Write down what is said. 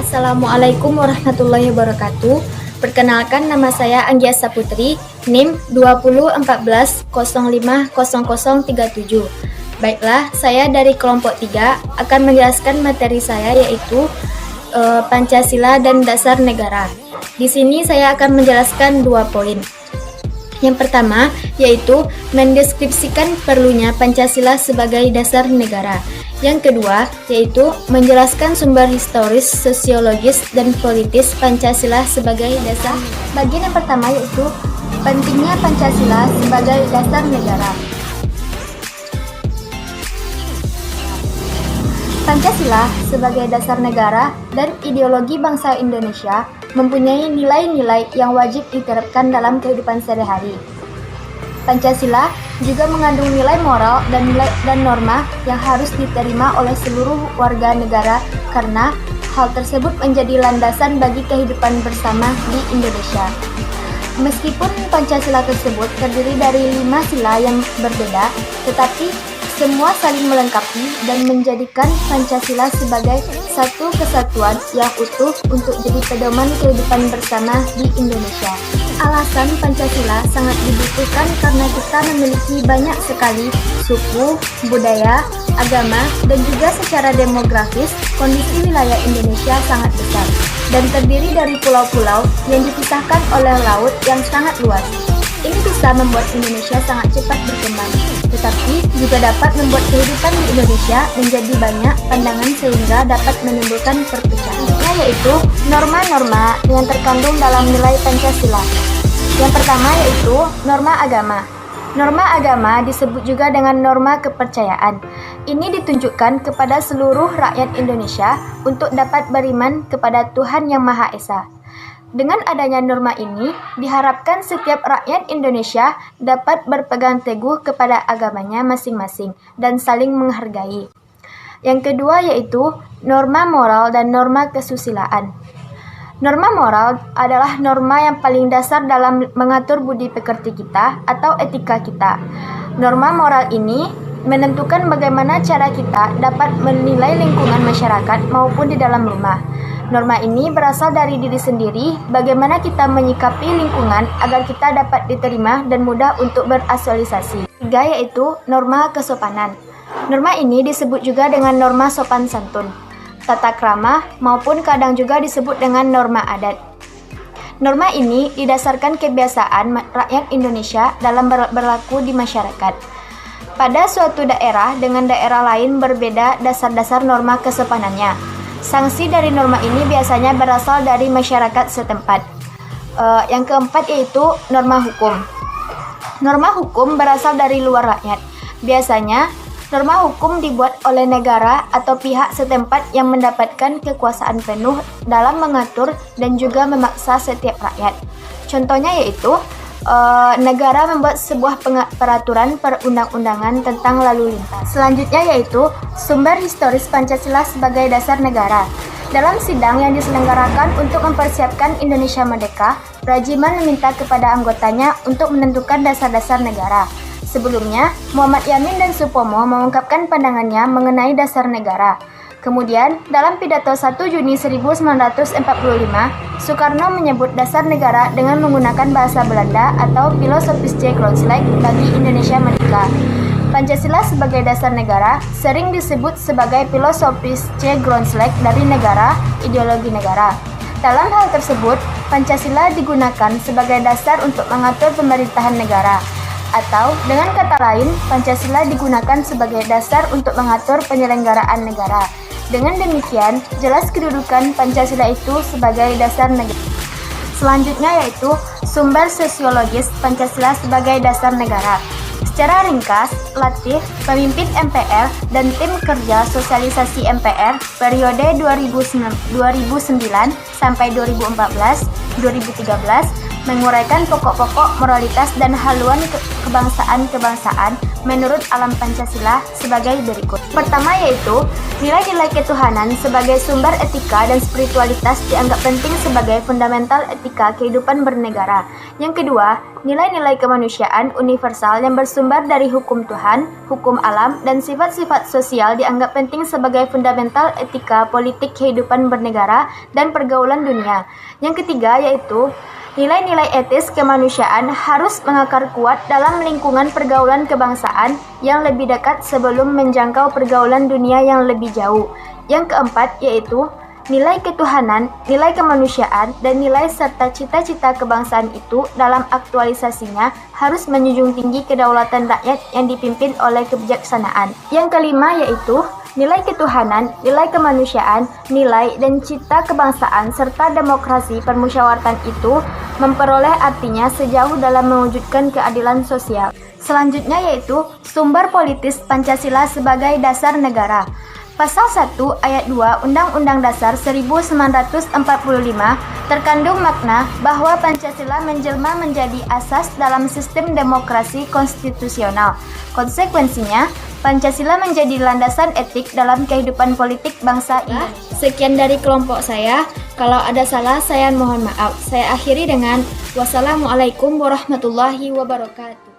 Assalamualaikum warahmatullahi wabarakatuh. Perkenalkan, nama saya Anggiasa Putri, NIM 2014050037. Baiklah, saya dari kelompok 3 akan menjelaskan materi saya, yaitu Pancasila dan Dasar Negara. Di sini saya akan menjelaskan 2 poin. Yang pertama, yaitu mendeskripsikan perlunya Pancasila sebagai dasar negara. Yang kedua, yaitu menjelaskan sumber historis, sosiologis, dan politis Pancasila sebagai dasar. Bagian yang pertama yaitu pentingnya Pancasila sebagai dasar negara. Pancasila sebagai dasar negara dan ideologi bangsa Indonesia mempunyai nilai-nilai yang wajib diterapkan dalam kehidupan sehari-hari. Pancasila juga mengandung nilai moral dan norma yang harus diterima oleh seluruh warga negara karena hal tersebut menjadi landasan bagi kehidupan bersama di Indonesia. Meskipun Pancasila tersebut terdiri dari 5 sila yang berbeda, tetapi semua saling melengkapi dan menjadikan Pancasila sebagai satu kesatuan yang utuh untuk jadi pedoman kehidupan bersama di Indonesia. Alasan Pancasila sangat dibutuhkan karena kita memiliki banyak sekali suku, budaya, agama, dan juga secara demografis kondisi wilayah Indonesia sangat besar dan terdiri dari pulau-pulau yang dipisahkan oleh laut yang sangat luas. Ini bisa membuat Indonesia sangat cepat berkembang, tetapi juga dapat membuat kehidupan di Indonesia menjadi banyak pandangan sehingga dapat menimbulkan perpecahan, yaitu norma-norma yang terkandung dalam nilai Pancasila. Yang pertama yaitu norma agama. Norma agama disebut juga dengan norma kepercayaan. Ini ditunjukkan kepada seluruh rakyat Indonesia untuk dapat beriman kepada Tuhan Yang Maha Esa. Dengan adanya norma ini, diharapkan setiap rakyat Indonesia dapat berpegang teguh kepada agamanya masing-masing dan saling menghargai. Yang kedua yaitu norma moral dan norma kesusilaan. Norma moral adalah norma yang paling dasar dalam mengatur budi pekerti kita atau etika kita. Norma moral ini menentukan bagaimana cara kita dapat menilai lingkungan masyarakat maupun di dalam rumah. Norma ini berasal dari diri sendiri, bagaimana kita menyikapi lingkungan agar kita dapat diterima dan mudah untuk berasosiasi. Tiga yaitu norma kesopanan. Norma ini disebut juga dengan norma sopan santun, tata krama, maupun kadang juga disebut dengan norma adat. Norma ini didasarkan kebiasaan rakyat Indonesia dalam berlaku di masyarakat. Pada suatu daerah dengan daerah lain berbeda dasar-dasar norma kesopanannya. Sanksi dari norma ini biasanya berasal dari masyarakat setempat. Yang keempat yaitu norma hukum. Norma hukum berasal dari luar rakyat. Biasanya, norma hukum dibuat oleh negara atau pihak setempat yang mendapatkan kekuasaan penuh dalam mengatur dan juga memaksa setiap rakyat. Contohnya yaitu, negara membuat sebuah peraturan perundang-undangan tentang lalu lintas. Selanjutnya yaitu sumber historis Pancasila sebagai dasar negara. Dalam sidang yang diselenggarakan untuk mempersiapkan Indonesia Merdeka, Rajiman meminta kepada anggotanya untuk menentukan dasar-dasar negara. Sebelumnya, Muhammad Yamin dan Supomo mengungkapkan pandangannya mengenai dasar negara. Kemudian, dalam pidato 1 Juni 1945, Soekarno menyebut dasar negara dengan menggunakan bahasa Belanda atau Philosophische Grondslag bagi Indonesia Merdeka. Pancasila sebagai dasar negara sering disebut sebagai Philosophische Grondslag dari negara, ideologi negara. Dalam hal tersebut, Pancasila digunakan sebagai dasar untuk mengatur pemerintahan negara. Atau, dengan kata lain, Pancasila digunakan sebagai dasar untuk mengatur penyelenggaraan negara. Dengan demikian, jelas kedudukan Pancasila itu sebagai dasar negara. Selanjutnya yaitu sumber sosiologis Pancasila sebagai dasar negara. Secara ringkas, Latif, pemimpin MPR, dan tim kerja sosialisasi MPR periode 2009 sampai 2014-2013 menguraikan pokok-pokok moralitas dan haluan kebangsaan-kebangsaan menurut alam Pancasila sebagai berikut. Pertama yaitu, nilai-nilai ketuhanan sebagai sumber etika dan spiritualitas dianggap penting sebagai fundamental etika kehidupan bernegara. Yang kedua, nilai-nilai kemanusiaan universal yang bersumber dari hukum Tuhan, hukum alam, dan sifat-sifat sosial dianggap penting sebagai fundamental etika politik kehidupan bernegara dan pergaulan dunia. Yang ketiga yaitu, nilai-nilai etis kemanusiaan harus mengakar kuat dalam lingkungan pergaulan kebangsaan yang lebih dekat sebelum menjangkau pergaulan dunia yang lebih jauh. Yang keempat yaitu, nilai ketuhanan, nilai kemanusiaan, dan nilai serta cita-cita kebangsaan itu dalam aktualisasinya harus menjunjung tinggi kedaulatan rakyat yang dipimpin oleh kebijaksanaan. Yang kelima yaitu, nilai ketuhanan, nilai kemanusiaan, nilai dan cita kebangsaan, serta demokrasi permusyawaratan itu memperoleh artinya sejauh dalam mewujudkan keadilan sosial. Selanjutnya yaitu, sumber politis Pancasila sebagai dasar negara. Pasal 1 ayat 2 Undang-Undang Dasar 1945 terkandung makna bahwa Pancasila menjelma menjadi asas dalam sistem demokrasi konstitusional. Konsekuensinya, Pancasila menjadi landasan etik dalam kehidupan politik bangsa ini. Sekian dari kelompok saya. Kalau ada salah, saya mohon maaf. Saya akhiri dengan wassalamualaikum warahmatullahi wabarakatuh.